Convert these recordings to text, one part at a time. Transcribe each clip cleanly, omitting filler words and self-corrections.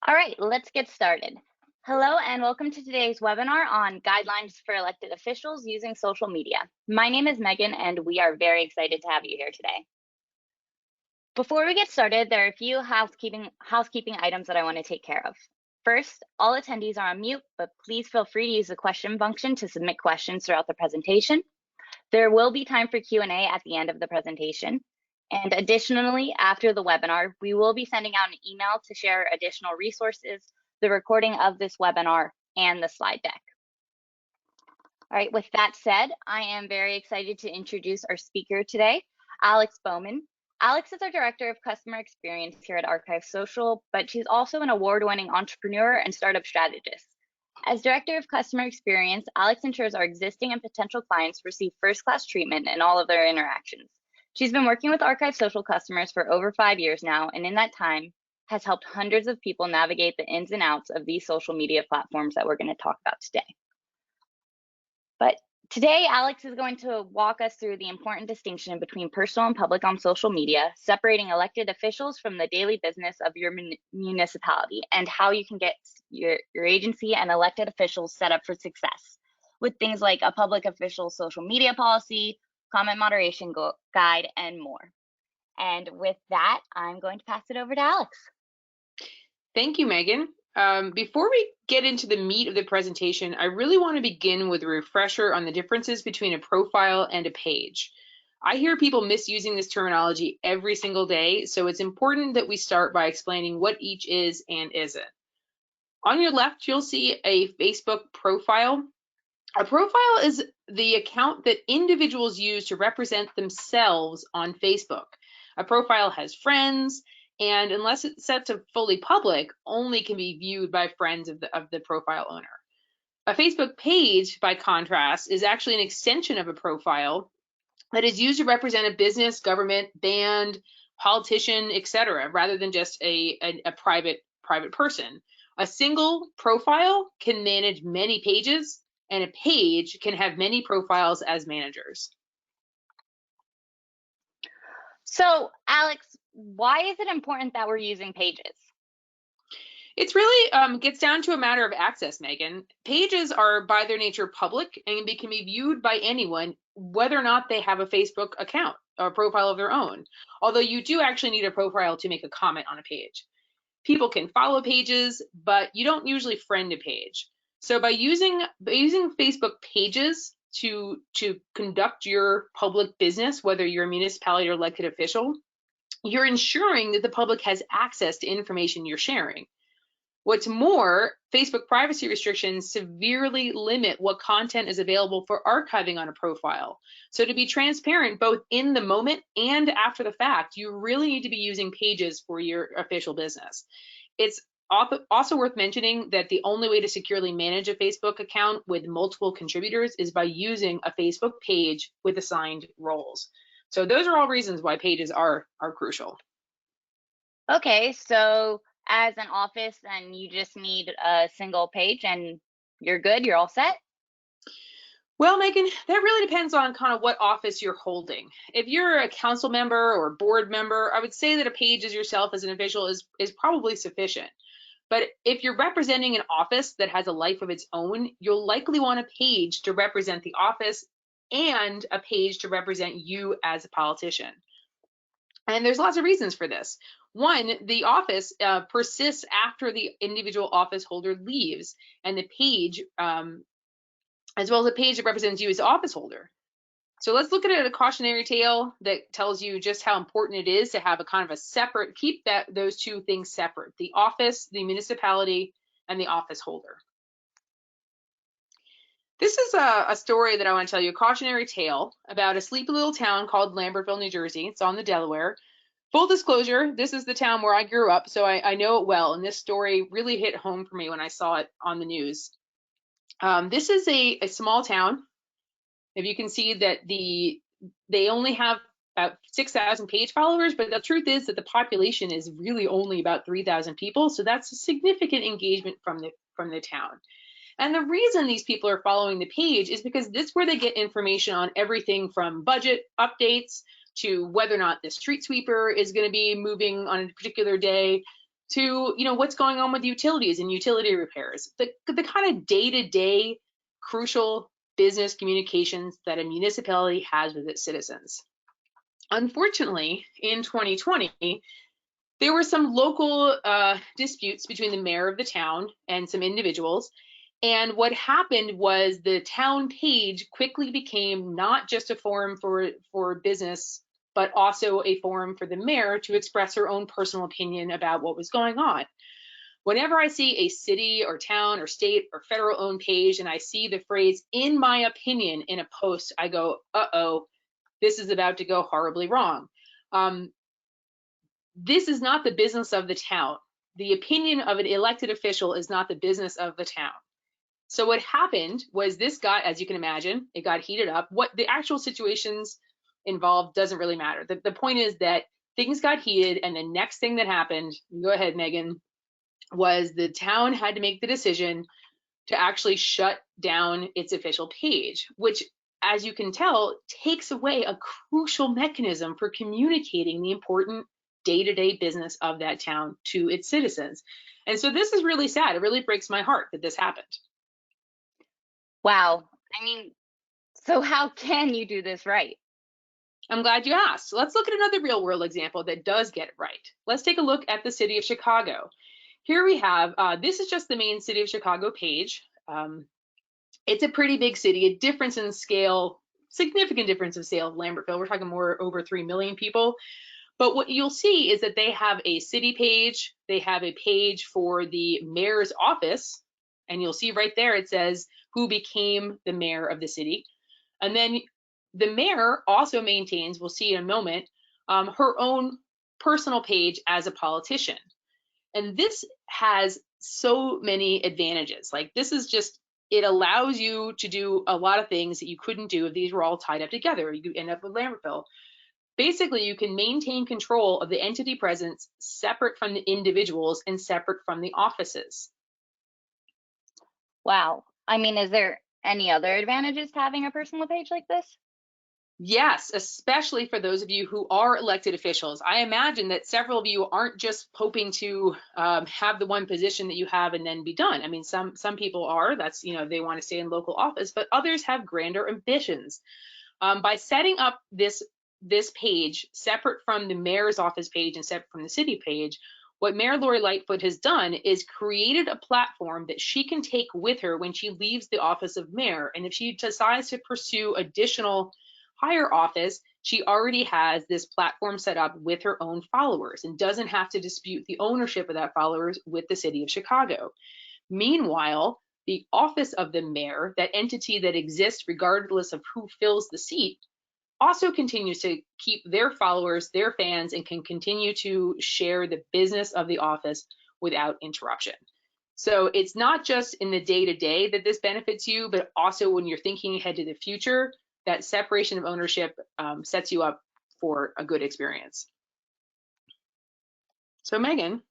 All right, let's get started. Hello and welcome to today's webinar on guidelines for elected officials using social media. My name is Megan and we are very excited to have you here today. Before we get started, there are a few housekeeping items that I want to take care of. First, all attendees are on mute, but please feel free to use the question function to submit questions throughout the presentation. There will be time for Q&A at the end of the presentation. And additionally, after the webinar, we will be sending out an email to share additional resources, the recording of this webinar, and the slide deck. All right, with that said, I am very excited to introduce our speaker today, Alex Bowman. Alex is our Director of Customer Experience here at Archive Social, but she's also an award-winning entrepreneur and startup strategist. As Director of Customer Experience, Alex ensures our existing and potential clients receive first-class treatment in all of their interactions. She's been working with Archive Social customers for over 5 years now, and in that time has helped hundreds of people navigate the ins and outs of these social media platforms that we're going to talk about today. But today, Alex is going to walk us through the important distinction between personal and public on social media, separating elected officials from the daily business of your municipality, and how you can get your agency and elected officials set up for success with things like a public official social media policy, comment moderation guide, and more. And with that, I'm going to pass it over to Alex. Thank you, Megan. Before we get into the meat of the presentation, I really want to begin with a refresher on the differences between a profile and a page. I hear people misusing this terminology every single day, so it's important that we start by explaining what each is and isn't. On your left, you'll see a Facebook profile. A profile is the account that individuals use to represent themselves on Facebook. A profile has friends, and unless it's set to fully public, only can be viewed by friends of the profile owner. A Facebook page, by contrast, is actually an extension of a profile that is used to represent a business, government, band, politician, etc., rather than just a private person. A single profile can manage many pages, and a page can have many profiles as managers. So, Alex, why is it important that we're using pages? It's really gets down to a matter of access, Megan. Pages are by their nature public and can be viewed by anyone, whether or not they have a Facebook account or profile of their own. Although you do actually need a profile to make a comment on a page. People can follow pages, but you don't usually friend a page. So by using Facebook pages to conduct your public business, whether you're a municipality or elected official, you're ensuring that the public has access to information you're sharing. What's more, Facebook privacy restrictions severely limit what content is available for archiving on a profile. So to be transparent, both in the moment and after the fact, you really need to be using pages for your official business. It's also worth mentioning that the only way to securely manage a Facebook account with multiple contributors is by using a Facebook page with assigned roles. So those are all reasons why pages are crucial. Okay, so as an office, then you just need a single page and you're good, you're all set? Well, Megan, that really depends on kind of what office you're holding. If you're a council member or board member, I would say that a page as yourself as an official is probably sufficient. But if you're representing an office that has a life of its own, you'll likely want a page to represent the office and a page to represent you as a politician. And there's lots of reasons for this. One, the office persists after the individual office holder leaves, and the page, as well as a page that represents you as the office holder. So let's look at a cautionary tale that tells you just how important it is to have a kind of a separate, keep those two things separate, the office, the municipality, and the office holder. This is a story that I want to tell you, a cautionary tale about a sleepy little town called Lambertville, New Jersey. It's on the Delaware. Full disclosure, this is the town where I grew up, so I know it well, and this story really hit home for me when I saw it on the news. This is a small town. If you can see that they only have about 6,000 page followers, but the truth is that the population is really only about 3,000 people, so that's a significant engagement from the town. And the reason these people are following the page is because this is where they get information on everything from budget updates to whether or not the street sweeper is going to be moving on a particular day, to, what's going on with utilities and utility repairs, the kind of day-to-day crucial business communications that a municipality has with its citizens. Unfortunately, in 2020, there were some local disputes between the mayor of the town and some individuals. And what happened was the town page quickly became not just a forum for business, but also a forum for the mayor to express her own personal opinion about what was going on. Whenever I see a city or town or state or federal owned page and I see the phrase "in my opinion" in a post, I go, uh-oh, this is about to go horribly wrong. This is not the business of the town. The opinion of an elected official is not the business of the town. So what happened was this got, as you can imagine, it got heated up. What the actual situations involved doesn't really matter. The point is that things got heated, and the next thing that happened, go ahead, Megan, was the town had to make the decision to actually shut down its official page, which, as you can tell, takes away a crucial mechanism for communicating the important day-to-day business of that town to its citizens. And so this is really sad. It really breaks my heart that this happened. Wow. I mean, so how can you do this right? I'm glad you asked. Let's look at another real world example that does get it right. Let's take a look at the city of Chicago. Here we have, this is just the main city of Chicago page. It's a pretty big city, a difference in scale, significant difference in scale of Lambertville. We're talking more over 3 million people. But what you'll see is that they have a city page, they have a page for the mayor's office, and you'll see right there it says who became the mayor of the city. And then the mayor also maintains, we'll see in a moment, her own personal page as a politician. And this has so many advantages. Like, this is just, it allows you to do a lot of things that you couldn't do if these were all tied up together. You end up with Lambertville. Basically, you can maintain control of the entity presence separate from the individuals and separate from the offices. Wow. I mean, is there any other advantages to having a personal page like this? Yes, especially for those of you who are elected officials. I imagine that several of you aren't just hoping to have the one position that you have and then be done. I mean, some people are. That's, they want to stay in local office, but others have grander ambitions. By setting up this page separate from the mayor's office page and separate from the city page, what Mayor Lori Lightfoot has done is created a platform that she can take with her when she leaves the office of mayor. And if she decides to pursue additional higher office, she already has this platform set up with her own followers and doesn't have to dispute the ownership of that followers with the city of Chicago. Meanwhile, the office of the mayor, that entity that exists regardless of who fills the seat, also continues to keep their followers, their fans, and can continue to share the business of the office without interruption. So it's not just in the day-to-day that this benefits you, but also when you're thinking ahead to the future, that separation of ownership sets you up for a good experience. So Megan,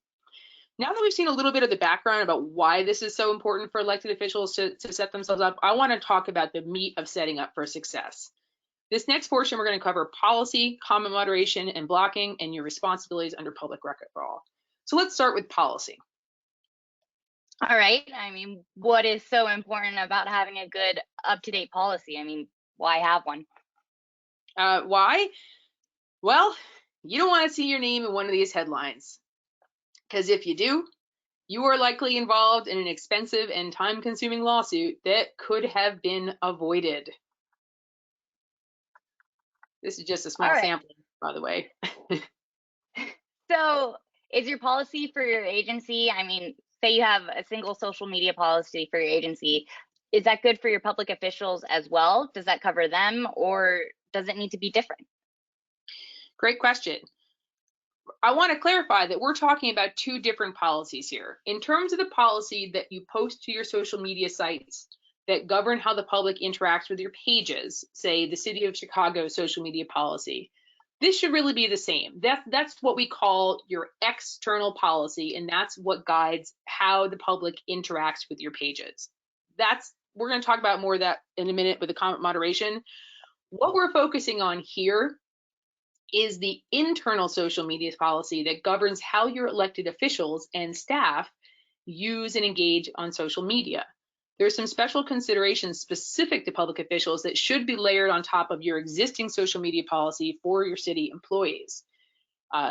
now that we've seen a little bit of the background about why this is so important for elected officials to set themselves up, I want to talk about the meat of setting up for success. This next portion, we're going to cover policy, comment moderation, and blocking, and your responsibilities under public record law. So let's start with policy. All right. I mean, what is so important about having a good up-to-date policy? I mean, why have one? Why? Well, you don't want to see your name in one of these headlines, because if you do, you are likely involved in an expensive and time-consuming lawsuit that could have been avoided. This is just a small sampling, by the way. So is your policy for your agency, I mean, say you have a single social media policy for your agency, is that good for your public officials as well? Does that cover them, or does it need to be different? Great question. I want to clarify that we're talking about two different policies here. In terms of the policy that you post to your social media sites that govern how the public interacts with your pages, say the City of Chicago social media policy, this should really be the same. That's what we call your external policy, and that's what guides how the public interacts with your pages. We're going to talk about more of that in a minute with the comment moderation. What we're focusing on here is the internal social media policy that governs how your elected officials and staff use and engage on social media. There's some special considerations specific to public officials that should be layered on top of your existing social media policy for your city employees.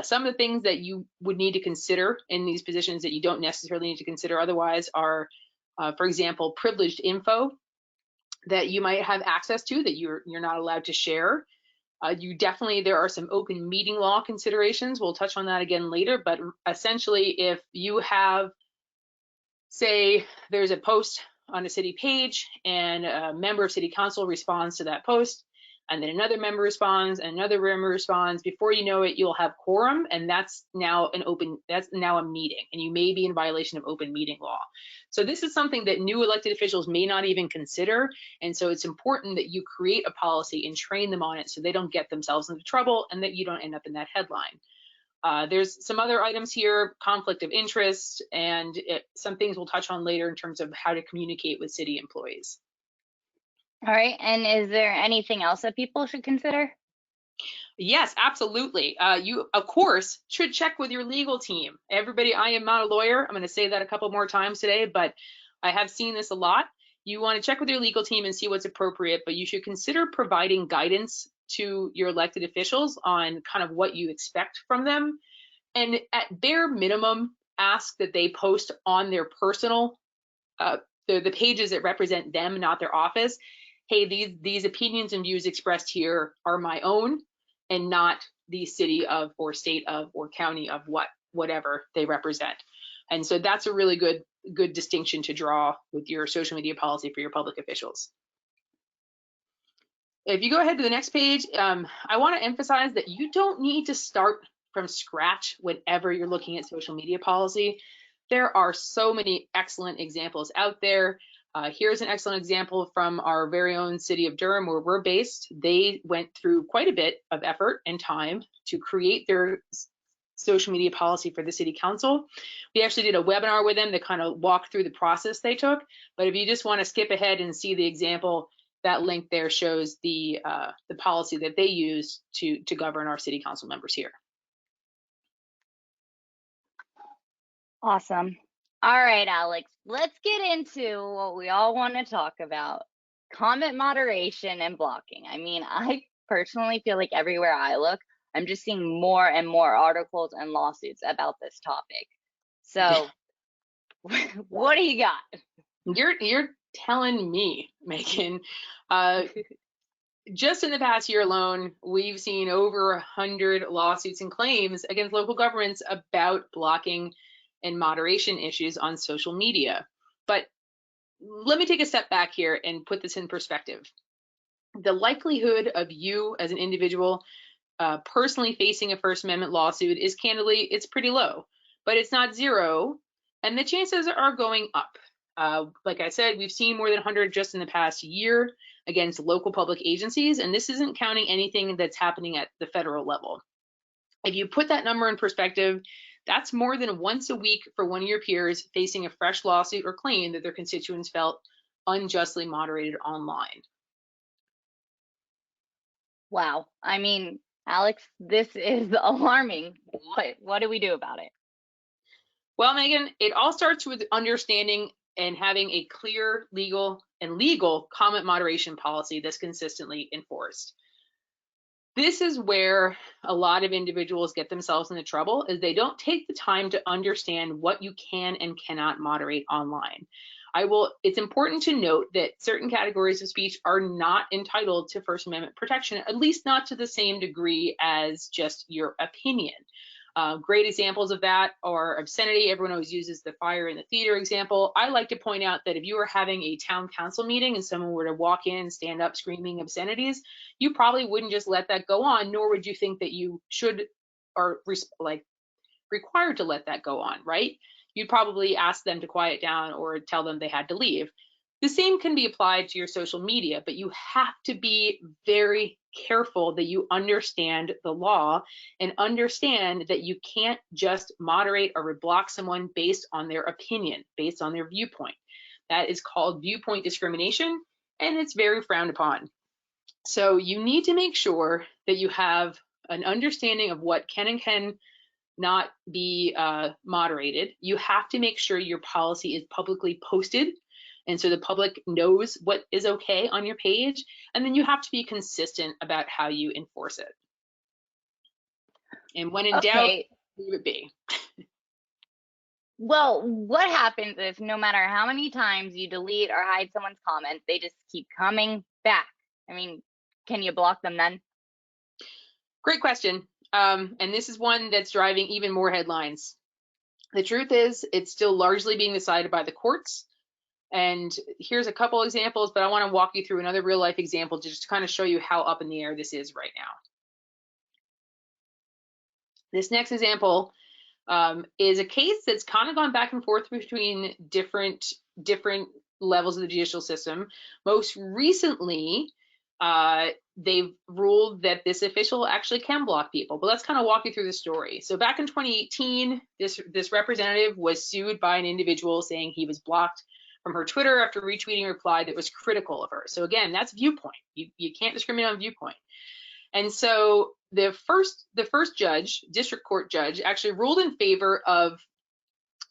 Some of the things that you would need to consider in these positions that you don't necessarily need to consider otherwise are, for example, privileged info that you might have access to that you're not allowed to share. There are some open meeting law considerations. We'll touch on that again later, but essentially if you have, say, there's a post on a city page and a member of city council responds to that post, and then another member responds and another member responds, before you know it, you'll have quorum, and that's now a meeting, and you may be in violation of open meeting law. So this is something that new elected officials may not even consider, and so it's important that you create a policy and train them on it so they don't get themselves into trouble and that you don't end up in that headline. There's some other items here, conflict of interest, and some things we'll touch on later in terms of how to communicate with city employees. All right, and is there anything else that people should consider? Yes, absolutely. You, of course, should check with your legal team. Everybody, I am not a lawyer. I'm going to say that a couple more times today, but I have seen this a lot. You want to check with your legal team and see what's appropriate, but you should consider providing guidance to your elected officials on kind of what you expect from them. And at bare minimum, ask that they post on their personal, the pages that represent them, not their office. Hey, these opinions and views expressed here are my own and not the city of or state of or county of whatever they represent. And so that's a really good distinction to draw with your social media policy for your public officials. If you go ahead to the next page, I want to emphasize that you don't need to start from scratch whenever you're looking at social media policy. There are so many excellent examples out there. Here's an excellent example from our very own city of Durham, where we're based. They went through quite a bit of effort and time to create their social media policy for the city council. We actually did a webinar with them to kind of walk through the process they took. But if you just want to skip ahead and see the example, that link there shows the policy that they use to govern our city council members here. Awesome. All right, Alex, let's get into what we all want to talk about, comment moderation and blocking. I mean, I personally feel like everywhere I look, I'm just seeing more and more articles and lawsuits about this topic. So what do you got? You're telling me, Megan. Just in the past year alone, we've seen over 100 lawsuits and claims against local governments about blocking and moderation issues on social media. But let me take a step back here and put this in perspective. The likelihood of you as an individual personally facing a First Amendment lawsuit is candidly, it's pretty low, but it's not zero, and the chances are going up. Like I said, we've seen more than 100 just in the past year against local public agencies, and this isn't counting anything that's happening at the federal level. If you put that number in perspective, that's more than once a week for one of your peers facing a fresh lawsuit or claim that their constituents felt unjustly moderated online. Wow. I mean, Alex, this is alarming. What do we do about it? Well, Megan, it all starts with understanding and having a clear legal comment moderation policy that's consistently enforced. This is where a lot of individuals get themselves into trouble, is they don't take the time to understand what you can and cannot moderate online. It's important to note that certain categories of speech are not entitled to First Amendment protection, at least not to the same degree as just your opinion. Great examples of that are obscenity. Everyone always uses the fire in the theater example. I like to point out that if you were having a town council meeting and someone were to walk in and stand up screaming obscenities, you probably wouldn't just let that go on, nor would you think that you should or required to let that go on, right? You'd probably ask them to quiet down or tell them they had to leave. The same can be applied to your social media, but you have to be very careful that you understand the law and understand that you can't just moderate or block someone based on their opinion, based on their viewpoint. That is called viewpoint discrimination, and it's very frowned upon. So you need to make sure that you have an understanding of what can and can not be moderated. You have to make sure your policy is publicly posted, and so the public knows what is okay on your page. And then you have to be consistent about how you enforce it. And when in doubt, Okay. leave it be. Well, what happens if no matter how many times you delete or hide someone's comment, they just keep coming back? I mean, can you block them then? Great question. And this is one that's driving even more headlines. The truth is, it's still largely being decided by the courts. And here's a couple examples, but I want to walk you through another real life example just to kind of show you how up in the air this is right now. This next example is a case that's kind of gone back and forth between different levels of the judicial system. Most recently, they've ruled that this official actually can block people. But let's kind of walk you through the story. So back in 2018, this representative was sued by an individual saying he was blocked from her Twitter after retweeting a reply that was critical of her. So again, that's viewpoint. You can't discriminate on viewpoint. And so the first judge, district court judge, actually ruled in favor of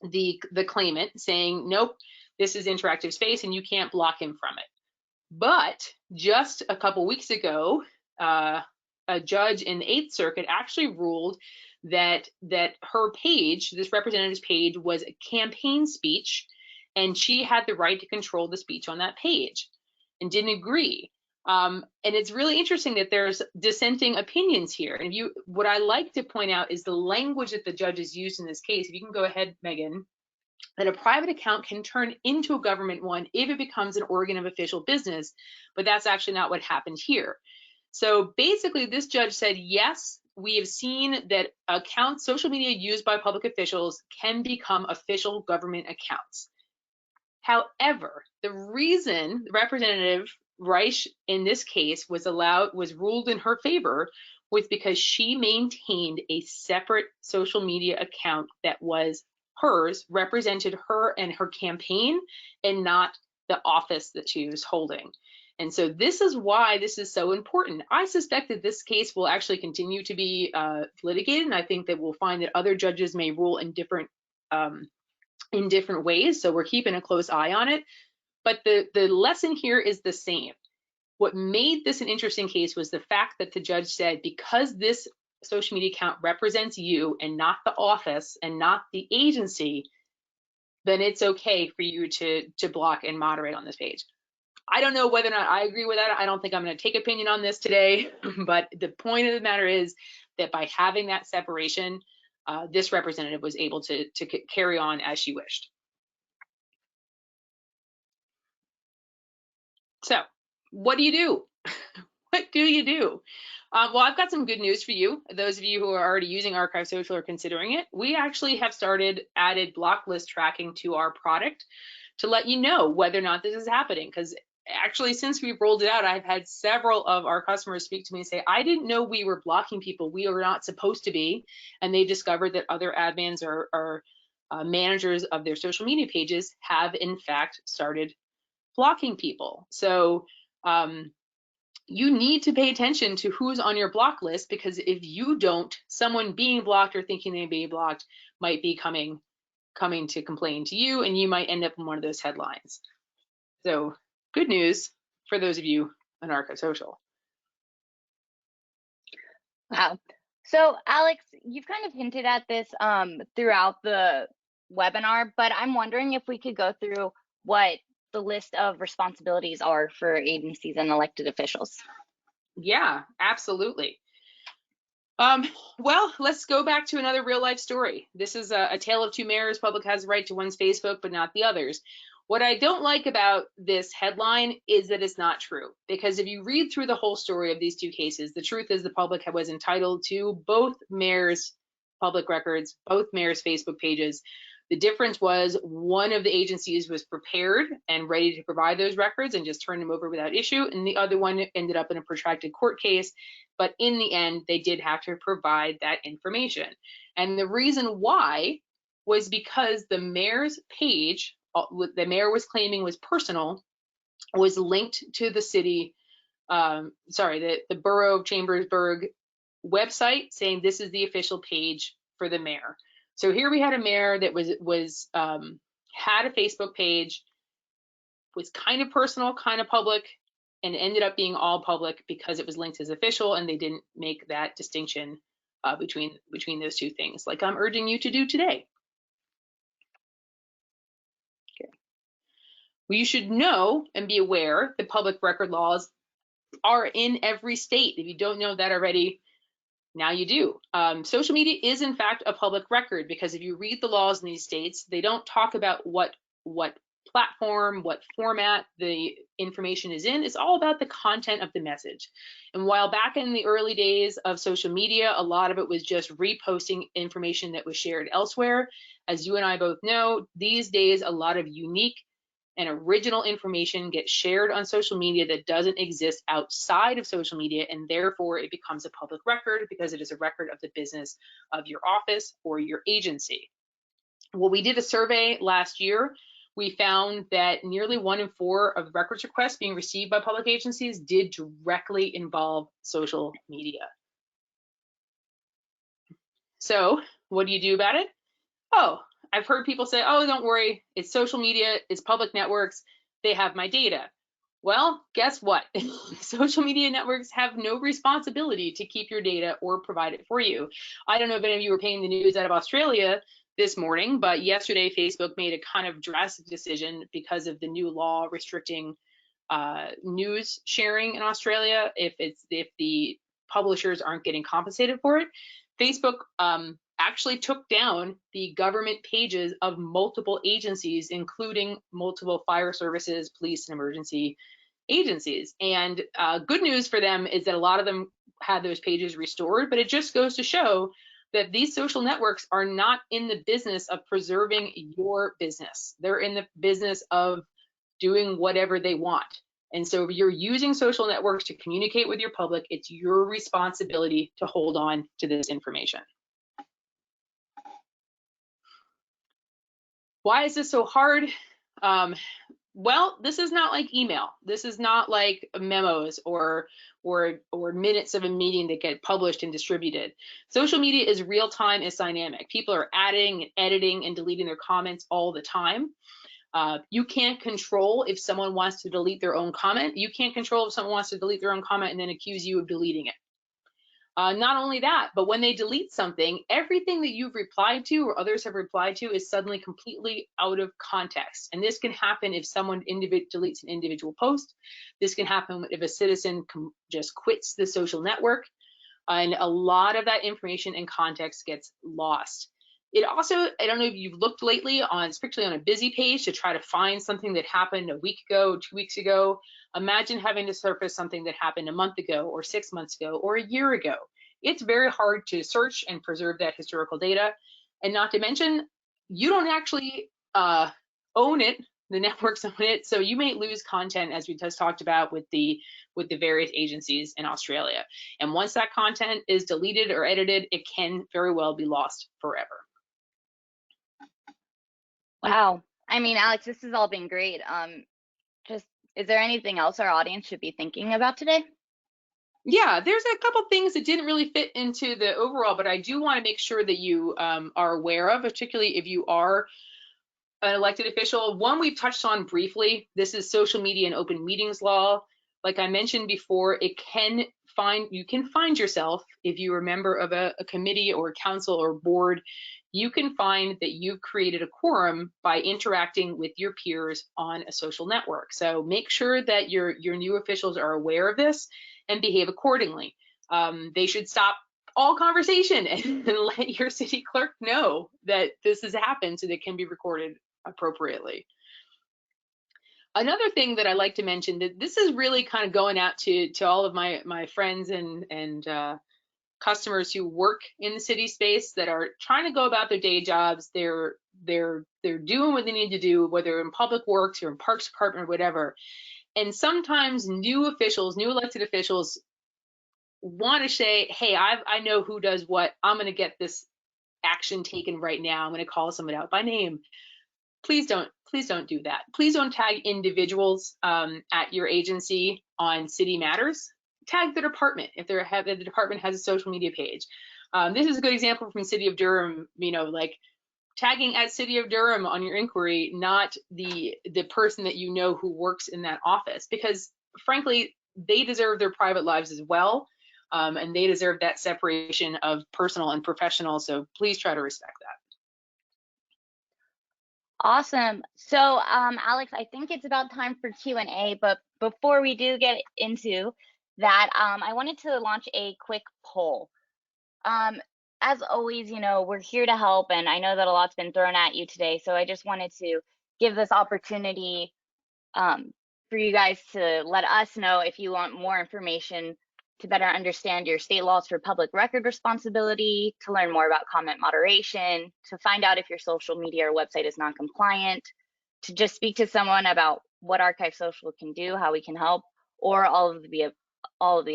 the claimant, saying, nope, this is interactive space and you can't block him from it. But just a couple weeks ago, a judge in the Eighth Circuit actually ruled that her page, this representative's page, was a campaign speech, and she had the right to control the speech on that page, and didn't agree. And it's really interesting that there's dissenting opinions here. And what I like to point out is the language that the judges used in this case. If you can go ahead, Megan. That a private account can turn into a government one if it becomes an organ of official business, but that's actually not what happened here. So basically, this judge said, yes, we have seen that accounts, social media used by public officials can become official government accounts. However, the reason Representative Reich in this case was ruled in her favor was because she maintained a separate social media account that was hers, represented her and her campaign, and not the office that she was holding. And so this is why this is so important. I suspect that this case will actually continue to be litigated, and I think that we'll find that other judges may rule in different ways. So we're keeping a close eye on it. But the lesson here is the same. What made this an interesting case was the fact that the judge said, because this social media account represents you and not the office and not the agency, then it's okay for you to block and moderate on this page. I don't know whether or not I agree with that. I don't think I'm going to take opinion on this today, but the point of the matter is that by having that separation, this representative was able to carry on as she wished. So what do you do? What do you do? Well, I've got some good news for you. Those of you who are already using Archive Social or considering it, we actually have added block list tracking to our product to let you know whether or not this is happening. Because actually, since we've rolled it out, I've had several of our customers speak to me and say, I didn't know we were blocking people. We are not supposed to be. And they discovered that other admins or managers of their social media pages have, in fact, started blocking people. So you need to pay attention to who's on your block list, because if you don't, someone being blocked or thinking they may be blocked might be coming to complain to you, and you might end up in one of those headlines. So good news for those of you on Archive Social. Wow. So Alex, you've kind of hinted at this throughout the webinar, but I'm wondering if we could go through what the list of responsibilities are for agencies and elected officials. Yeah, absolutely. Well, let's go back to another real life story. This is a tale of two mayors. Public has the right to one's Facebook, but not the others. What I don't like about this headline is that it's not true, because if you read through the whole story of these two cases, the truth is the public was entitled to both mayors' public records, both mayors' Facebook pages. The difference was one of the agencies was prepared and ready to provide those records and just turned them over without issue, and the other one ended up in a protracted court case. But in the end, they did have to provide that information. And the reason why was because the mayor's page, the mayor was claiming was personal, was linked to the city, the borough of Chambersburg website saying this is the official page for the mayor. So here we had a mayor that had a Facebook page, was kind of personal, kind of public, and ended up being all public because it was linked as official, and they didn't make that distinction between those two things, like I'm urging you to do today. Okay. Well, you should know and be aware that public record laws are in every state. If you don't know that already, now you do. Social media is in fact a public record, because if you read the laws in these states, they don't talk about what platform, what format the information is in. It's all about the content of the message. And while back in the early days of social media, a lot of it was just reposting information that was shared elsewhere, as you and I both know, these days a lot of unique and original information gets shared on social media that doesn't exist outside of social media, and therefore it becomes a public record because it is a record of the business of your office or your agency. Well, we did a survey last year. We found that nearly 1 in 4 of records requests being received by public agencies did directly involve social media. So what do you do about it? Oh, I've heard people say, oh, don't worry, it's social media, it's public networks, they have my data. Well, guess what? Social media networks have no responsibility to keep your data or provide it for you. I don't know if any of you were paying the news out of Australia this morning, but yesterday Facebook made a kind of drastic decision because of the new law restricting news sharing in Australia if the publishers aren't getting compensated for it. Facebook actually took down the government pages of multiple agencies, including multiple fire services, police, and emergency agencies. And good news for them is that a lot of them had those pages restored, but it just goes to show that these social networks are not in the business of preserving your business. They're in the business of doing whatever they want. And so if you're using social networks to communicate with your public, it's your responsibility to hold on to this information. Why is this so hard? Well, this is not like email. This is not like memos or minutes of a meeting that get published and distributed. Social media is real time, it's dynamic. People are adding and editing and deleting their comments all the time. You can't control if someone wants to delete their own comment. You can't control if someone wants to delete their own comment and then accuse you of deleting it. Not only that, but when they delete something, everything that you've replied to or others have replied to is suddenly completely out of context. And this can happen if someone deletes an individual post. This can happen if a citizen just quits the social network. And a lot of that information and context gets lost. It also, I don't know if you've looked lately especially on a busy page to try to find something that happened a week ago, 2 weeks ago. Imagine having to surface something that happened a month ago or 6 months ago or a year ago. It's very hard to search and preserve that historical data. And not to mention, you don't actually own it, the networks own it, so you may lose content, as we just talked about with the various agencies in Australia. And once that content is deleted or edited, it can very well be lost forever. Wow. I mean, Alex, this has all been great. Is there anything else our audience should be thinking about today? Yeah, there's a couple things that didn't really fit into the overall, but I do want to make sure that you are aware of, particularly if you are an elected official. One we've touched on briefly. This is social media and open meetings law. Like I mentioned before, you can find yourself, if you're a member of a committee or a council or board, you can find that you've created a quorum by interacting with your peers on a social network. So make sure that your new officials are aware of this and behave accordingly. They should stop all conversation and let your city clerk know that this has happened so that it can be recorded appropriately. Another thing that I like to mention, that this is really kind of going out to all of my friends and customers who work in the city space that are trying to go about their day jobs. They're doing what they need to do, whether in public works or in parks department or whatever. And sometimes new elected officials want to say, hey, I know who does what. I'm going to get this action taken right now. I'm going to call someone out by name. Please don't do that. Please don't tag individuals at your agency on city matters. tag the department if the department has a social media page. This is a good example from City of Durham, like tagging at City of Durham on your inquiry, not the person that you know who works in that office, because frankly, they deserve their private lives as well. And they deserve that separation of personal and professional. So please try to respect that. Awesome. So, Alex, I think it's about time for Q&A, but before we do get into that, I wanted to launch a quick poll. As always, we're here to help, and I know that a lot's been thrown at you today, so I just wanted to give this opportunity for you guys to let us know if you want more information to better understand your state laws for public record responsibility, to learn more about comment moderation, to find out if your social media or website is non-compliant, to just speak to someone about what Archive Social can do, how we can help, or all of the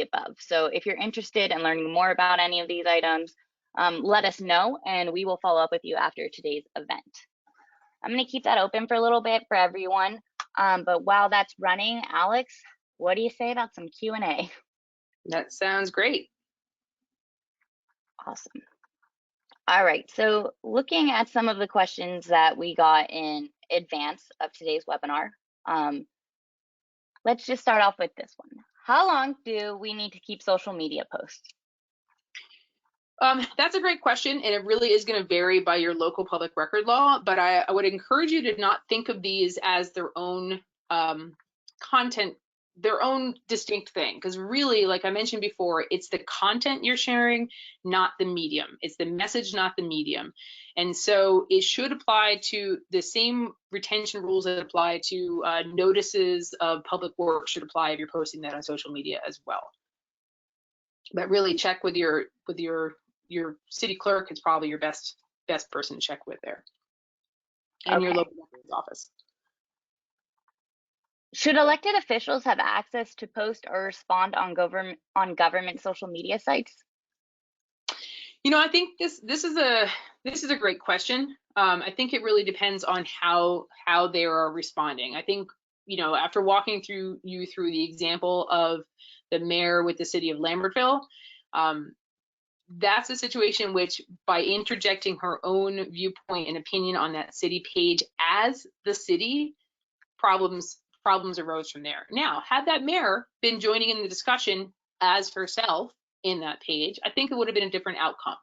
above. So if you're interested in learning more about any of these items, let us know and we will follow up with you after today's event. I'm going to keep that open for a little bit for everyone. But while that's running, Alex, what do you say about some Q&A? That sounds great. Awesome. All right, so looking at some of the questions that we got in advance of today's webinar, let's just start off with this one. How long do we need to keep social media posts? That's a great question, and it really is going to vary by your local public record law, but I would encourage you to not think of these as their own content, their own distinct thing, because really, like I mentioned before, it's the content you're sharing, not the medium. It's the message, not the medium. And so it should apply to the same retention rules that apply to notices of public work should apply if you're posting that on social media as well. But really check with your city clerk. It's probably your best person to check with there, and Okay. your local office. Should elected officials have access to post or respond on government social media sites? I think this is a great question. I think it really depends on how they are responding. I think after walking through the example of the mayor with the city of Lambertville, that's a situation which, by interjecting her own viewpoint and opinion on that city page as the city, problems arose from there. Now, had that mayor been joining in the discussion as herself in that page, I think it would have been a different outcome,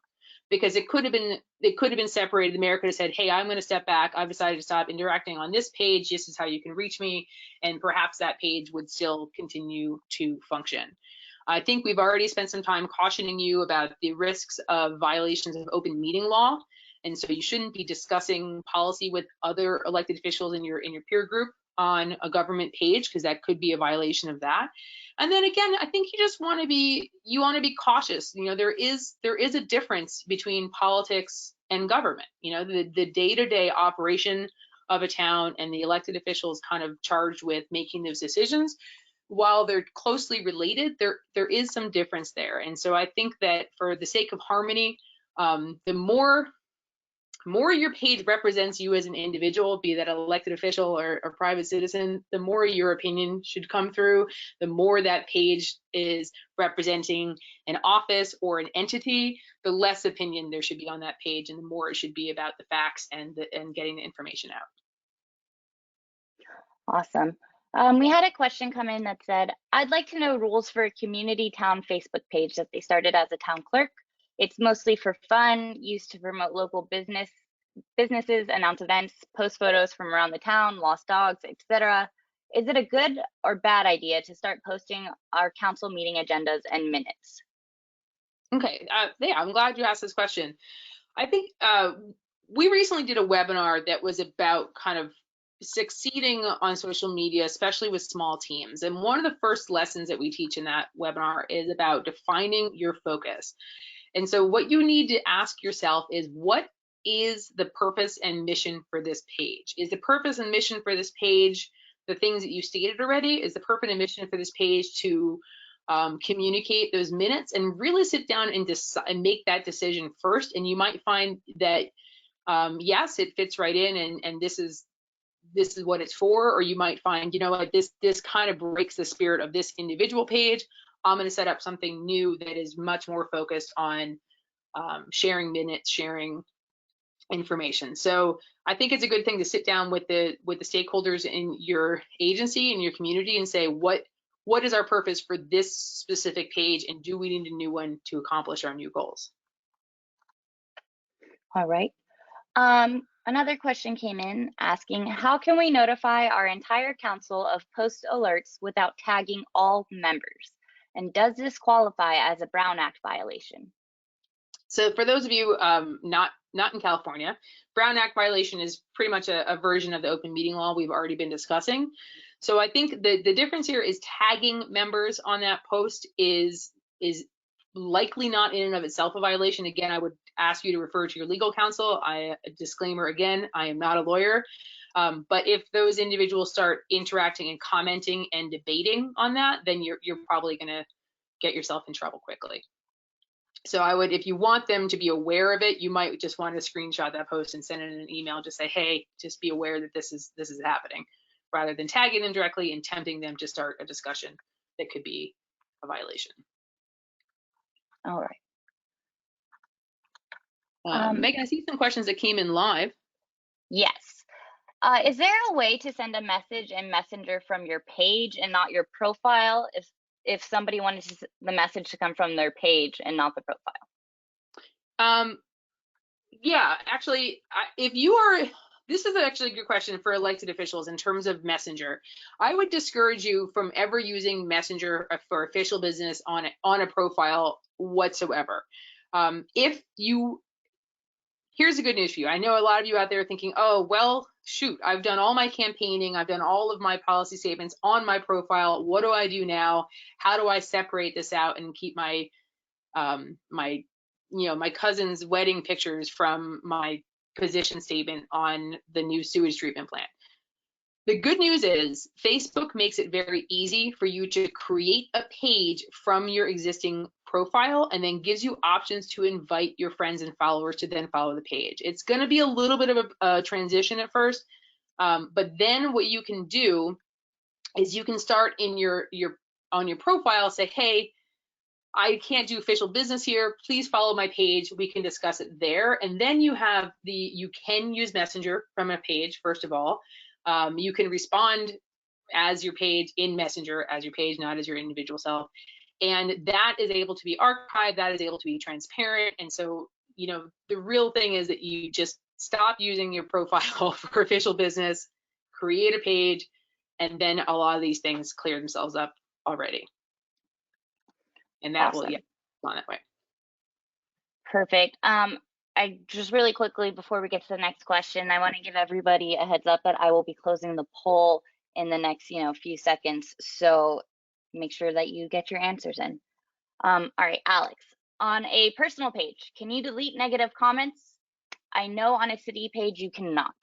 because it could have been separated. The mayor could have said, hey, I'm going to step back. I've decided to stop interacting on this page. This is how you can reach me. And perhaps that page would still continue to function. I think we've already spent some time cautioning you about the risks of violations of open meeting law. And so you shouldn't be discussing policy with other elected officials in your peer group on a government page, because that could be a violation of that. And then again, I think you just want to be cautious. There is a difference between politics and government. The day-to-day operation of a town and the elected officials kind of charged with making those decisions, while they're closely related, there is some difference there. And so I think that for the sake of harmony, the more your page represents you as an individual, be that an elected official or a private citizen, the more your opinion should come through. The more that page is representing an office or an entity, the less opinion there should be on that page, and the more it should be about the facts and getting the information out. Awesome. We had a question come in that said, I'd like to know rules for a community town Facebook page that they started as a town clerk. It's mostly for fun, used to promote local businesses, announce events, post photos from around the town, lost dogs, etc. Is it a good or bad idea to start posting our council meeting agendas and minutes? Okay, yeah, I'm glad you asked this question. I think we recently did a webinar that was about kind of succeeding on social media, especially with small teams. And one of the first lessons that we teach in that webinar is about defining your focus. And so what you need to ask yourself is, what is the purpose and mission for this page? Is the purpose and mission for this page the things that you stated already? Is the purpose and mission for this page to communicate those minutes? And really sit down and decide and make that decision first. And you might find that yes, it fits right in, and this is what it's for. Or you might find, like this kind of breaks the spirit of this individual page. I'm going to set up something new that is much more focused on sharing minutes, sharing information. So I think it's a good thing to sit down with the stakeholders in your agency and your community and say, what is our purpose for this specific page, and do we need a new one to accomplish our new goals? All right. Another question came in asking, how can we notify our entire council of post alerts without tagging all members? And does this qualify as a Brown Act violation? So for those of you not in California, Brown Act violation is pretty much a version of the open meeting law we've already been discussing. So I think the difference here is tagging members on that post is likely not in and of itself a violation. Again, I would ask you to refer to your legal counsel. Disclaimer again, I am not a lawyer. But if those individuals start interacting and commenting and debating on that, then you're probably going to get yourself in trouble quickly. So I would, if you want them to be aware of it, you might just want to screenshot that post and send it in an email. Just say, hey, just be aware that this is happening, rather than tagging them directly and tempting them to start a discussion that could be a violation. All right. Megan, I see some questions that came in live. Yes. Is there a way to send a message in Messenger from your page and not your profile if somebody wanted the message to come from their page and not the profile? Yeah, actually, if you are, this is actually a good question for elected officials in terms of Messenger. I would discourage you from ever using Messenger for official business on a profile whatsoever. Here's the good news for you. I know a lot of you out there are thinking, oh, well, shoot, I've done all my campaigning. I've done all of my policy statements on my profile. What do I do now? How do I separate this out and keep my my cousin's wedding pictures from my position statement on the new sewage treatment plant? The good news is Facebook makes it very easy for you to create a page from your existing profile, and then gives you options to invite your friends and followers to then follow the page. It's going to be a little bit of a transition at first, but then what you can do is you can start in on your profile, say, hey, I can't do official business here. Please follow my page. We can discuss it there. And then you can use Messenger from a page, first of all. You can respond as your page in Messenger, as your page, not as your individual self. And that is able to be archived, that is able to be transparent. And so, the real thing is that you just stop using your profile for official business, create a page, and then a lot of these things clear themselves up already. And that Awesome. will, yeah, on that way. Perfect. I just really quickly, before we get to the next question, I want to give everybody a heads up that I will be closing the poll in the next, few seconds. So make sure that you get your answers in. All right, Alex, on a personal page, can you delete negative comments? I know on a city page you cannot.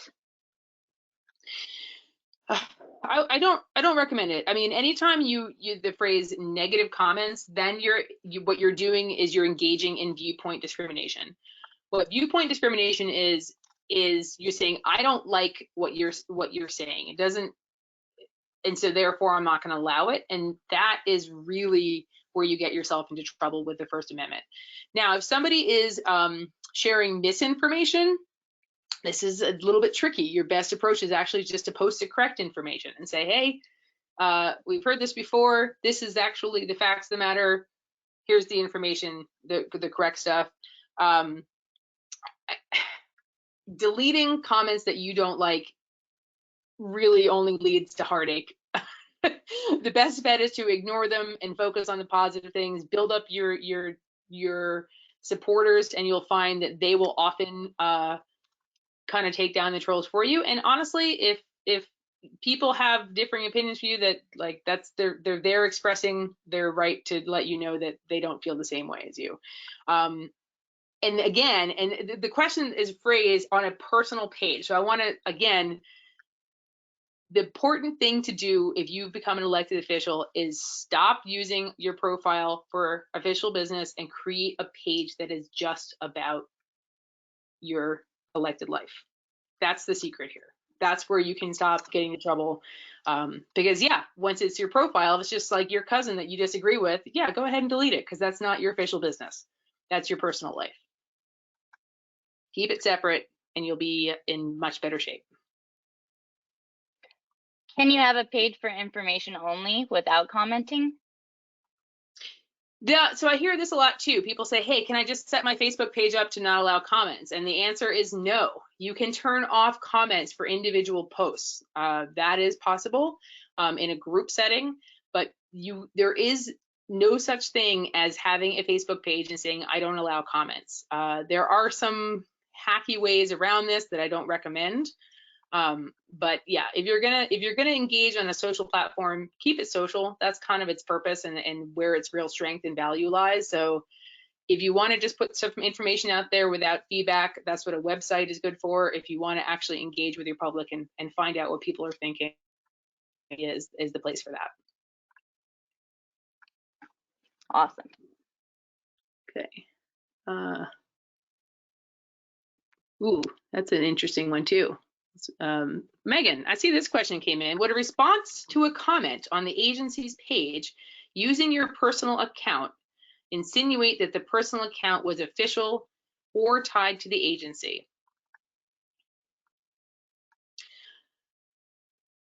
I don't recommend it. I mean, anytime you the phrase negative comments, then what you're doing is you're engaging in viewpoint discrimination. What viewpoint discrimination is you're saying, I don't like what you're saying. It doesn't, and so therefore I'm not going to allow it. And that is really where you get yourself into trouble with the First Amendment. Now, if somebody is sharing misinformation, this is a little bit tricky. Your best approach is actually just to post the correct information and say, hey, we've heard this before. This is actually the facts of the matter. Here's the information, the correct stuff. Deleting comments that you don't like really only leads to heartache. The best bet is to ignore them and focus on the positive things. Build up your supporters, and you'll find that they will often kind of take down the trolls for you. And honestly, if people have differing opinions for you, they're expressing their right to let you know that they don't feel the same way as you. And again, the question is phrased on a personal page. So I want to, again, the important thing to do if you've become an elected official is stop using your profile for official business and create a page that is just about your elected life. That's the secret here. that's where you can stop getting in trouble. Because yeah, once it's your profile, it's just like your cousin that you disagree with. Yeah, go ahead and delete it because that's not your official business. That's your personal life. Keep it separate and you'll be in much better shape. Can you have a page for information only without commenting? Yeah, so I hear this a lot too. People say, hey, can I just set my Facebook page up to not allow comments? And the answer is no. You can turn off comments for individual posts. That is possible in a group setting, but there is no such thing as having a Facebook page and saying, I don't allow comments. There are some hacky ways around this that I don't recommend. But yeah, if you're gonna engage on a social platform, keep it social. That's kind of its purpose and where its real strength and value lies. So if you want to just put some information out there without feedback, that's what a website is good for. If you want to actually engage with your public and find out what people are thinking, is the place for that. Awesome. Okay. Ooh, that's an interesting one too. Megan, I see this question came in. Would a response to a comment on the agency's page using your personal account insinuate that the personal account was official or tied to the agency?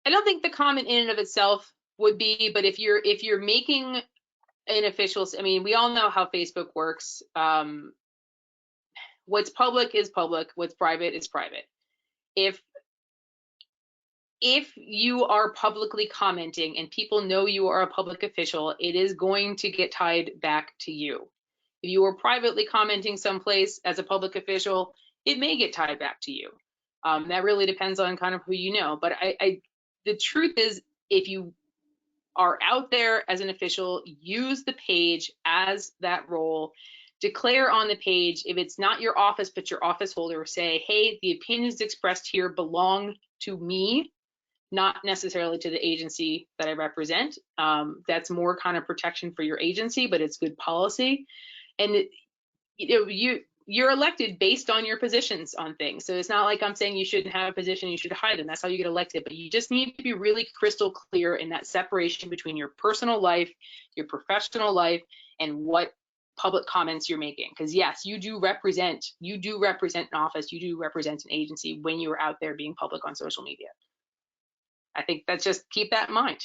I don't think the comment in and of itself would be, but if you're making an official, I mean, we all know how Facebook works. What's public is public. What's private is private. If you are publicly commenting and people know you are a public official, it is going to get tied back to you. If you are privately commenting someplace as a public official, it may get tied back to you. That really depends on kind of who you know. But the truth is, if you are out there as an official, use the page as that role. Declare on the page, if it's not your office, but your office holder, say, hey, the opinions expressed here belong to me, not necessarily to the agency that I represent. That's more kind of protection for your agency, but it's good policy. And you're elected based on your positions on things. So it's not like I'm saying you shouldn't have a position, you should hide them. That's how you get elected. But you just need to be really crystal clear in that separation between your personal life, your professional life, and what public comments you're making. Because yes, you do represent an office, you do represent an agency when you're out there being public on social media. I think that's just keep that in mind.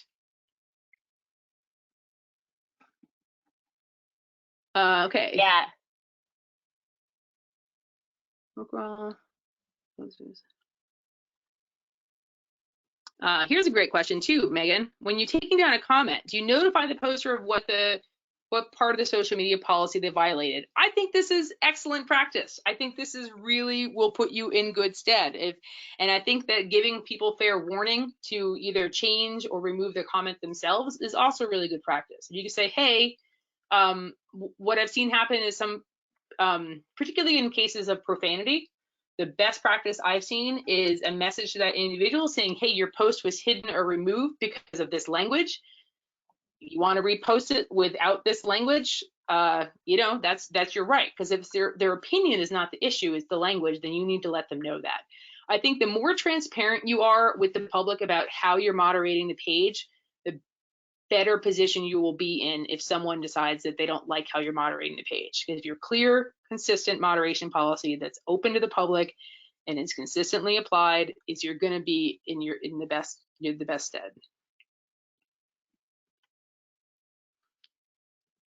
Okay. Yeah. Here's a great question too, Megan. When you're taking down a comment, do you notify the poster of what part of the social media policy they violated? I think this is excellent practice. I think this is really will put you in good stead. And I think that giving people fair warning to either change or remove their comment themselves is also really good practice. You can say, hey, what I've seen happen is some, particularly in cases of profanity, the best practice I've seen is a message to that individual saying, hey, your post was hidden or removed because of this language. You want to repost it without this language, that's your right. Because if their opinion is not the issue, it's the language, then you need to let them know that. I think the more transparent you are with the public about how you're moderating the page, the better position you will be in if someone decides that they don't like how you're moderating the page. Because if you're clear, consistent moderation policy that's open to the public and is consistently applied, you're going to be in the best stead.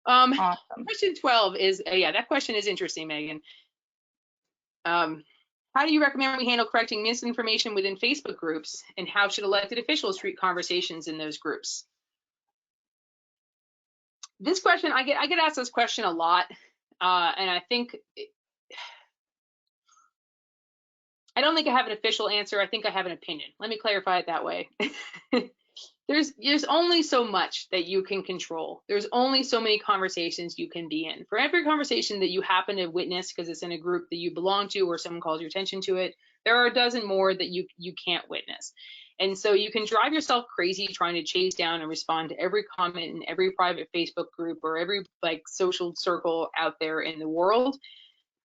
Awesome. Question 12 is that question is interesting, Megan. How do you recommend we handle correcting misinformation within Facebook groups, and how should elected officials treat conversations in those groups? This question, I get asked this question a lot, and I don't think I have an official answer. I think I have an opinion. Let me clarify it that way. There's only so much that you can control. There's only so many conversations you can be in. For every conversation that you happen to witness because it's in a group that you belong to or someone calls your attention to it, there are a dozen more that you can't witness. And so you can drive yourself crazy trying to chase down and respond to every comment in every private Facebook group or every social circle out there in the world.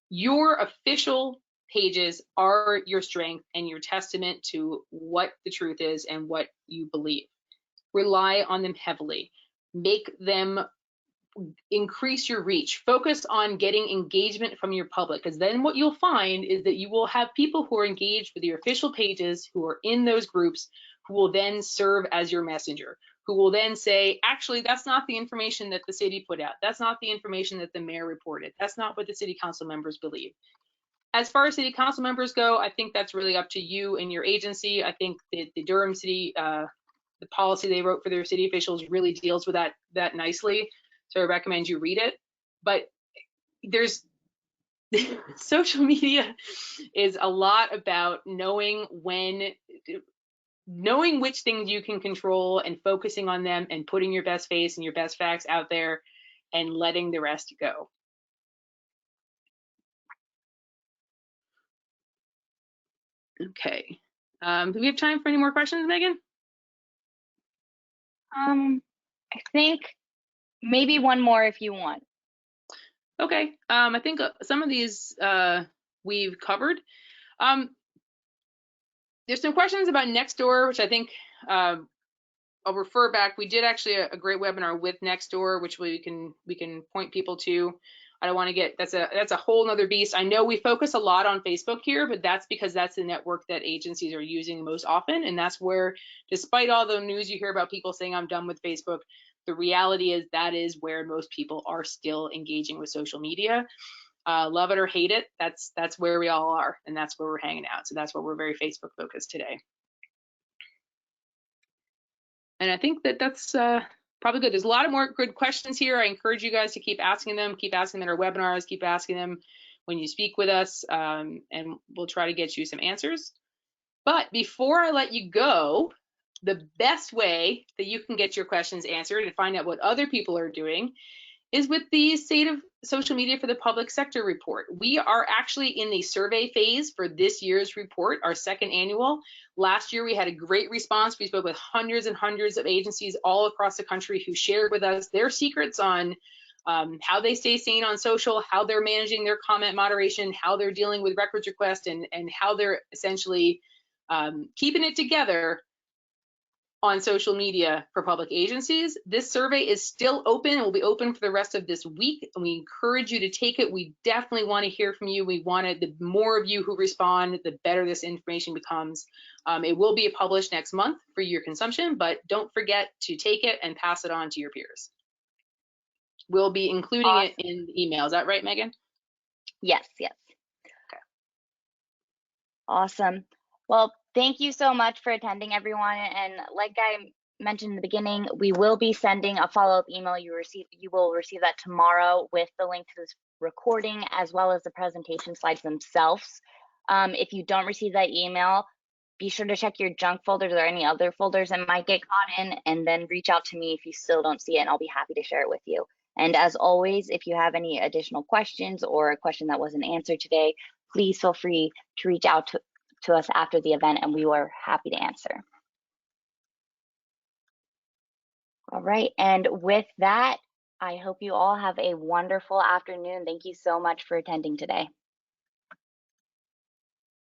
Your official pages are your strength and your testament to what the truth is and what you believe. Rely on them heavily. Make them increase your reach. Focus on getting engagement from your public, because then what you'll find is that you will have people who are engaged with your official pages, who are in those groups, who will then serve as your messenger, who will then say, actually, that's not the information that the city put out. That's not the information that the mayor reported. That's not what the city council members believe. As far as city council members go, I think that's really up to you and your agency. I think that the Durham City, the policy they wrote for their city officials really deals with that nicely. So I recommend you read it. But there's social media is a lot about knowing which things you can control and focusing on them and putting your best face and your best facts out there and letting the rest go. Okay. Do we have time for any more questions, Megan? I think maybe one more if you want. Okay. I think some of these we've covered. There's some questions about Nextdoor, which I think I'll refer back. We did actually a great webinar with Nextdoor, which we can point people to. I don't want to get, that's a whole nother beast. I know we focus a lot on Facebook here, but that's because that's the network that agencies are using most often. And that's where, despite all the news you hear about people saying I'm done with Facebook, the reality is that is where most people are still engaging with social media. Love it or hate it, that's where we all are, and that's where we're hanging out. So that's why we're very Facebook focused today. And I think that's probably good. There's a lot of more good questions here. I encourage you guys to keep asking them in our webinars, keep asking them when you speak with us, and we'll try to get you some answers. But before I let you go, the best way that you can get your questions answered and find out what other people are doing is with the State of Social Media for the Public Sector report. We are actually in the survey phase for this year's report, our second annual. Last year, we had a great response. We spoke with hundreds and hundreds of agencies all across the country who shared with us their secrets on how they stay sane on social, how they're managing their comment moderation, how they're dealing with records requests, and how they're essentially keeping it together on social media for public agencies. This survey is still open and will be open for the rest of this week, and we encourage you to take it. We definitely want to hear from you. We want the more of you who respond, the better this information becomes. It will be published next month for your consumption, but don't forget to take it and pass it on to your peers. We'll be including Awesome. it in the email. Is that right, Megan? Yes, yes. Okay. Awesome. Well, thank you so much for attending, everyone. And like I mentioned in the beginning, we will be sending a follow-up email. You will receive that tomorrow with the link to this recording as well as the presentation slides themselves. If you don't receive that email, be sure to check your junk folders or any other folders that might get caught in, and then reach out to me if you still don't see it, and I'll be happy to share it with you. And as always, if you have any additional questions or a question that wasn't answered today, please feel free to reach out to us after the event, and we were happy to answer. All right, and with that, I hope you all have a wonderful afternoon. Thank you so much for attending today.